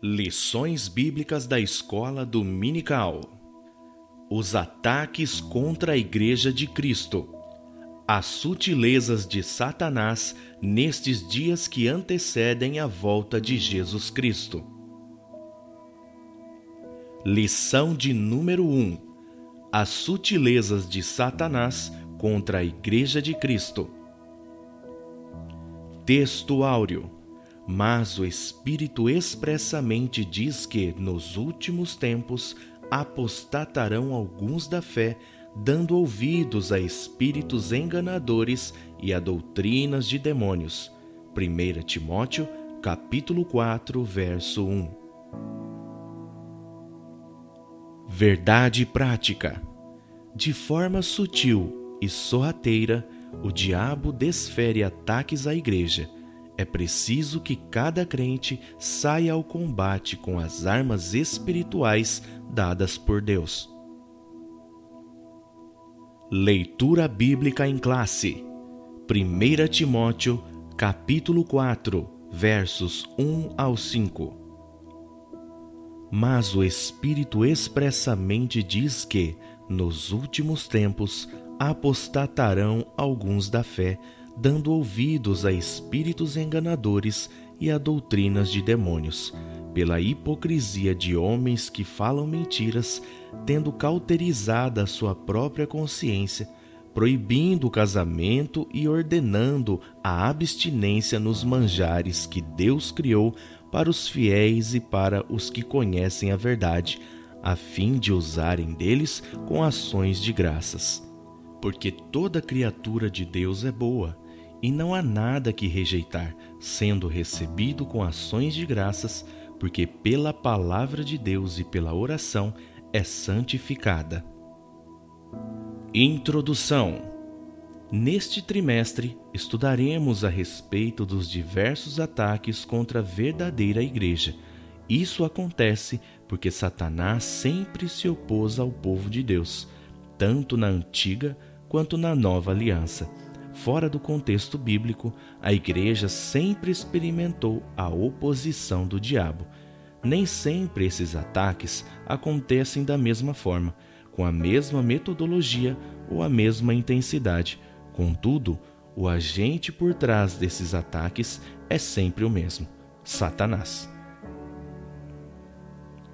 Lições Bíblicas da Escola Dominical. Os ataques contra a Igreja de Cristo. As sutilezas de Satanás nestes dias que antecedem a volta de Jesus Cristo. Lição de número 1. As sutilezas de Satanás contra a Igreja de Cristo. Texto áureo. Mas o Espírito expressamente diz que, nos últimos tempos, apostatarão alguns da fé, dando ouvidos a espíritos enganadores e a doutrinas de demônios. 1 Timóteo, capítulo 4, verso 1. Verdade prática. De forma sutil e sorrateira, o diabo desfere ataques à igreja. É preciso que cada crente saia ao combate com as armas espirituais dadas por Deus. Leitura bíblica em classe. 1 Timóteo, capítulo 4, versos 1 ao 5. Mas o Espírito expressamente diz que, nos últimos tempos, apostatarão alguns da fé, dando ouvidos a espíritos enganadores e a doutrinas de demônios, pela hipocrisia de homens que falam mentiras, tendo cauterizada a sua própria consciência, proibindo o casamento e ordenando a abstinência nos manjares que Deus criou para os fiéis e para os que conhecem a verdade, a fim de usarem deles com ações de graças. Porque toda criatura de Deus é boa, e não há nada que rejeitar, sendo recebido com ações de graças, porque pela palavra de Deus e pela oração é santificada. Introdução. Neste trimestre, estudaremos a respeito dos diversos ataques contra a verdadeira igreja. Isso acontece porque Satanás sempre se opôs ao povo de Deus, tanto na antiga quanto na nova aliança. Fora do contexto bíblico, a igreja sempre experimentou a oposição do diabo. Nem sempre esses ataques acontecem da mesma forma, com a mesma metodologia ou a mesma intensidade. Contudo, o agente por trás desses ataques é sempre o mesmo: Satanás.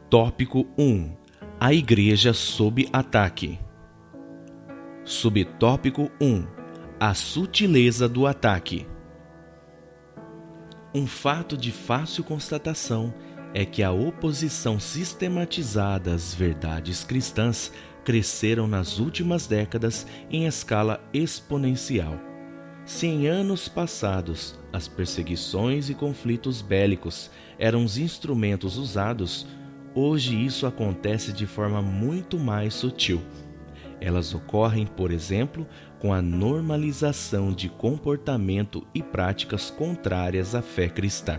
Tópico 1. A igreja sob ataque. Subtópico 1. A sutileza do ataque. Um fato de fácil constatação é que a oposição sistematizada às verdades cristãs cresceram nas últimas décadas em escala exponencial. Se em anos passados as perseguições e conflitos bélicos eram os instrumentos usados, hoje isso acontece de forma muito mais sutil. Elas ocorrem, por exemplo, com a normalização de comportamento e práticas contrárias à fé cristã.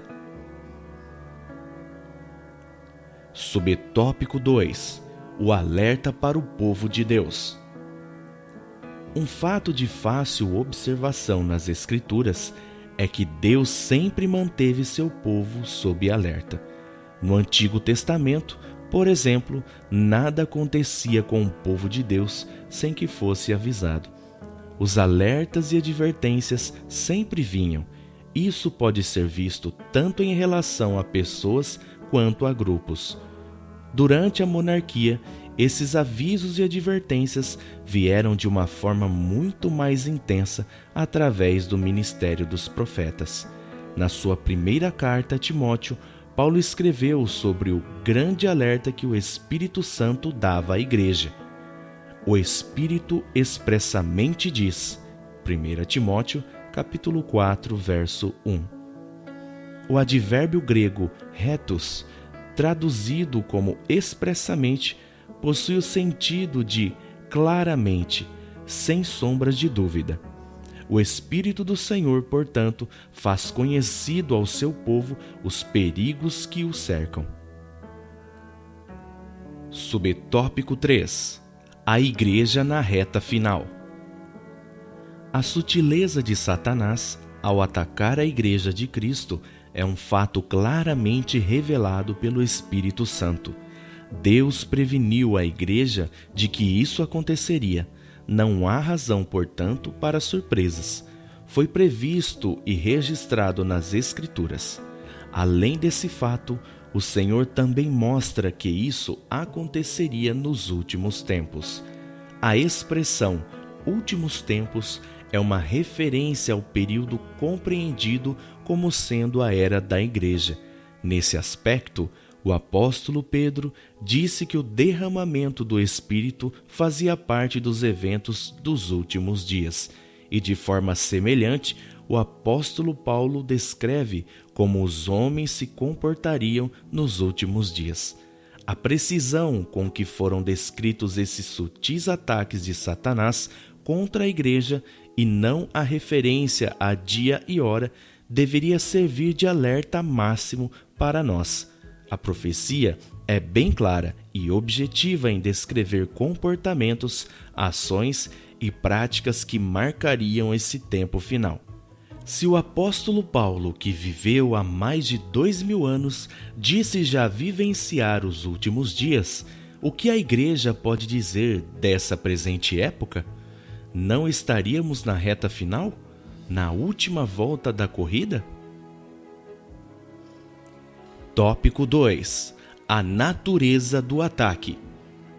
Subtópico 2. O alerta para o povo de Deus. Um fato de fácil observação nas Escrituras é que Deus sempre manteve seu povo sob alerta. No Antigo Testamento, por exemplo, nada acontecia com o povo de Deus sem que fosse avisado. Os alertas e advertências sempre vinham. Isso pode ser visto tanto em relação a pessoas quanto a grupos. Durante a monarquia, esses avisos e advertências vieram de uma forma muito mais intensa através do ministério dos profetas. Na sua primeira carta a Timóteo, Paulo escreveu sobre o grande alerta que o Espírito Santo dava à igreja. O Espírito expressamente diz, 1 Timóteo, capítulo 4, verso 1. O advérbio grego retus, traduzido como expressamente, possui o sentido de claramente, sem sombras de dúvida. O Espírito do Senhor, portanto, faz conhecido ao seu povo os perigos que o cercam. Subtópico 3. A igreja na reta final. A sutileza de Satanás ao atacar a Igreja de Cristo, é um fato claramente revelado pelo Espírito Santo. Deus preveniu a Igreja de que isso aconteceria. Não há razão, portanto, para surpresas. Foi previsto e registrado nas Escrituras. Além desse fato, o Senhor também mostra que isso aconteceria nos últimos tempos. A expressão últimos tempos é uma referência ao período compreendido como sendo a era da Igreja. Nesse aspecto, o apóstolo Pedro disse que o derramamento do Espírito fazia parte dos eventos dos últimos dias. E de forma semelhante, o apóstolo Paulo descreve como os homens se comportariam nos últimos dias. A precisão com que foram descritos esses sutis ataques de Satanás contra a Igreja e não a referência a dia e hora deveria servir de alerta máximo para nós. A profecia é bem clara e objetiva em descrever comportamentos, ações e práticas que marcariam esse tempo final. Se o apóstolo Paulo, que viveu há mais de 2000 anos, disse já vivenciar os últimos dias, o que a Igreja pode dizer dessa presente época? Não estaríamos na reta final? Na última volta da corrida? Tópico 2. A natureza do ataque.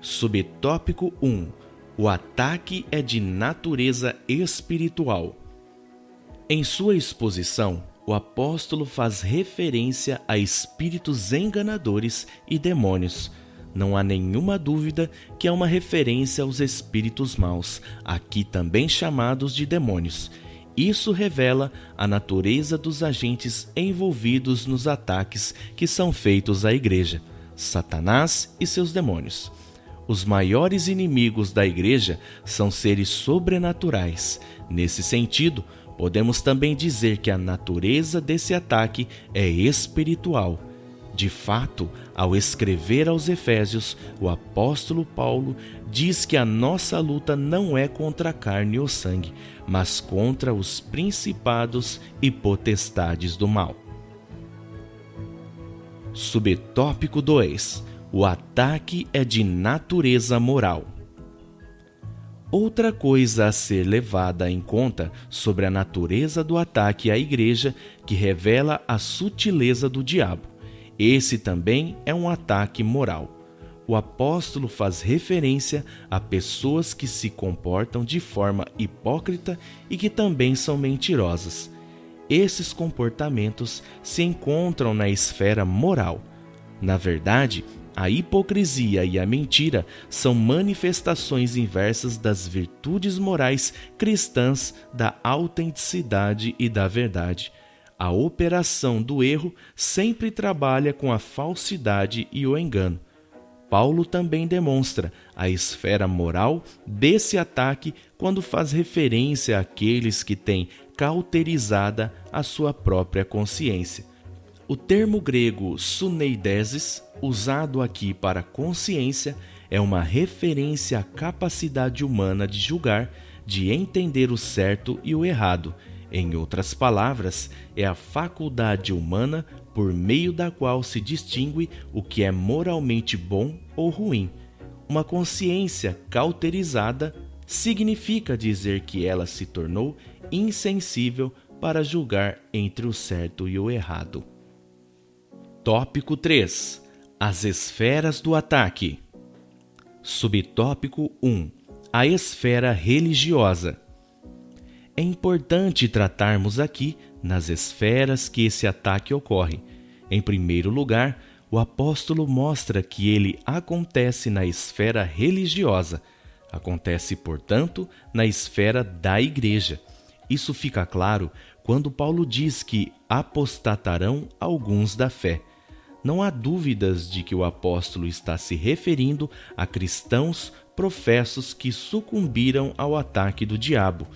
Subtópico 1. O ataque é de natureza espiritual. Em sua exposição, o apóstolo faz referência a espíritos enganadores e demônios. Não há nenhuma dúvida que é uma referência aos espíritos maus, aqui também chamados de demônios. Isso revela a natureza dos agentes envolvidos nos ataques que são feitos à Igreja, Satanás e seus demônios. Os maiores inimigos da Igreja são seres sobrenaturais. Nesse sentido, podemos também dizer que a natureza desse ataque é espiritual. De fato, ao escrever aos Efésios, o apóstolo Paulo diz que a nossa luta não é contra a carne ou sangue, mas contra os principados e potestades do mal. Subtópico 2. O ataque é de natureza moral. Outra coisa a ser levada em conta sobre a natureza do ataque à Igreja, que revela a sutileza do diabo. Esse também é um ataque moral. O apóstolo faz referência a pessoas que se comportam de forma hipócrita e que também são mentirosas. Esses comportamentos se encontram na esfera moral. Na verdade, a hipocrisia e a mentira são manifestações inversas das virtudes morais cristãs da autenticidade e da verdade. A operação do erro sempre trabalha com a falsidade e o engano. Paulo também demonstra a esfera moral desse ataque quando faz referência àqueles que têm cauterizada a sua própria consciência. O termo grego suneidesis, usado aqui para consciência, é uma referência à capacidade humana de julgar, de entender o certo e o errado. Em outras palavras, é a faculdade humana por meio da qual se distingue o que é moralmente bom ou ruim. Uma consciência cauterizada significa dizer que ela se tornou insensível para julgar entre o certo e o errado. Tópico 3. As esferas do ataque. Subtópico 1. A esfera religiosa. É importante tratarmos aqui nas esferas que esse ataque ocorre. Em primeiro lugar, o apóstolo mostra que ele acontece na esfera religiosa. Acontece, portanto, na esfera da Igreja. Isso fica claro quando Paulo diz que apostatarão alguns da fé. Não há dúvidas de que o apóstolo está se referindo a cristãos professos que sucumbiram ao ataque do diabo.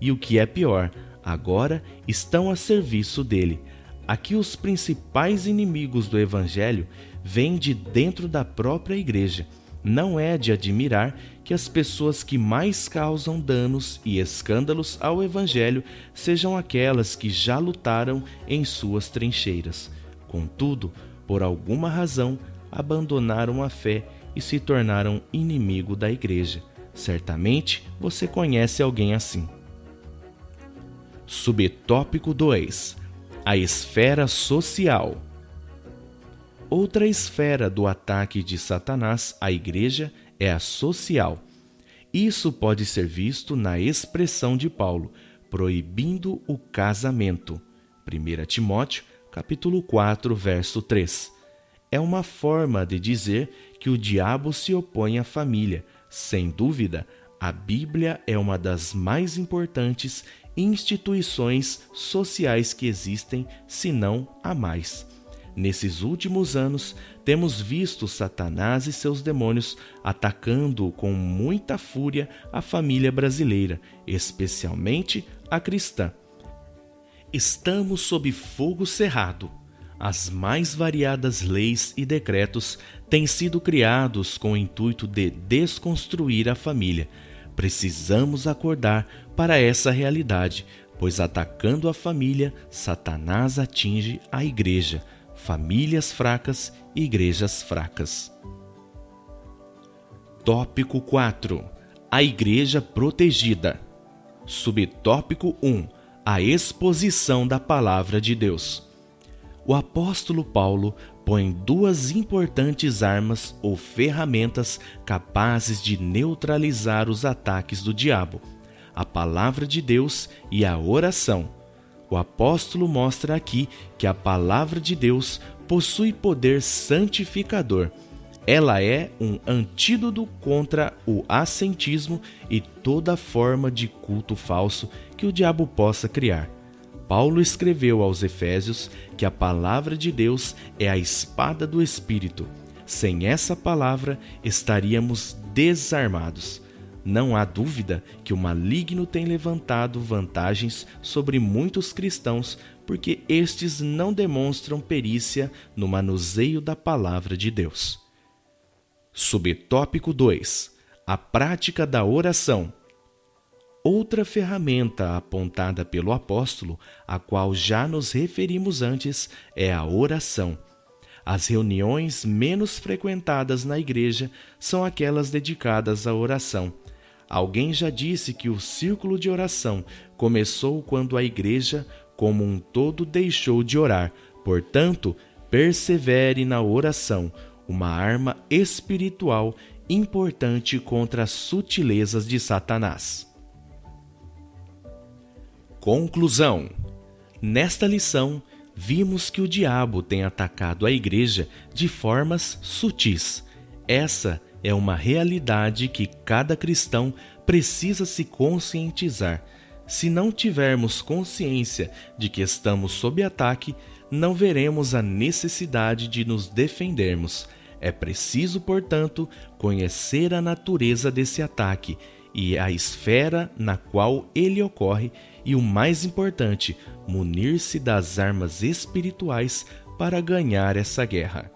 E o que é pior, agora estão a serviço dele. Aqui os principais inimigos do Evangelho vêm de dentro da própria Igreja. Não é de admirar que as pessoas que mais causam danos e escândalos ao Evangelho sejam aquelas que já lutaram em suas trincheiras. Contudo, por alguma razão, abandonaram a fé e se tornaram inimigo da igreja. Certamente você conhece alguém assim. Subtópico 2. A esfera social. Outra esfera do ataque de Satanás à igreja é a social. Isso pode ser visto na expressão de Paulo, proibindo o casamento. 1 Timóteo, capítulo 4, verso 3. É uma forma de dizer que o diabo se opõe à família. Sem dúvida, a Bíblia é uma das mais importantes instituições sociais que existem, se não a mais. Nesses últimos anos, temos visto Satanás e seus demônios atacando com muita fúria a família brasileira, especialmente a cristã. Estamos sob fogo cerrado. As mais variadas leis e decretos têm sido criados com o intuito de desconstruir a família. Precisamos acordar para essa realidade, pois atacando a família, Satanás atinge a igreja. Famílias fracas, igrejas fracas. Tópico 4. A igreja protegida. Subtópico 1. A exposição da palavra de Deus. O apóstolo Paulo põe duas importantes armas ou ferramentas capazes de neutralizar os ataques do diabo: a palavra de Deus e a oração. O apóstolo mostra aqui que a palavra de Deus possui poder santificador. Ela é um antídoto contra o ascetismo e toda forma de culto falso que o diabo possa criar. Paulo escreveu aos Efésios que a palavra de Deus é a espada do Espírito. Sem essa palavra, estaríamos desarmados. Não há dúvida que o maligno tem levantado vantagens sobre muitos cristãos porque estes não demonstram perícia no manuseio da palavra de Deus. Subtópico 2. A prática da oração. Outra ferramenta apontada pelo apóstolo, a qual já nos referimos antes, é a oração. As reuniões menos frequentadas na igreja são aquelas dedicadas à oração. Alguém já disse que o círculo de oração começou quando a igreja, como um todo, deixou de orar. Portanto, persevere na oração, uma arma espiritual importante contra as sutilezas de Satanás. Conclusão. Nesta lição, vimos que o diabo tem atacado a igreja de formas sutis. Essa é uma realidade que cada cristão precisa se conscientizar. Se não tivermos consciência de que estamos sob ataque, não veremos a necessidade de nos defendermos. É preciso, portanto, conhecer a natureza desse ataque e a esfera na qual ele ocorre e, o mais importante, munir-se das armas espirituais para ganhar essa guerra.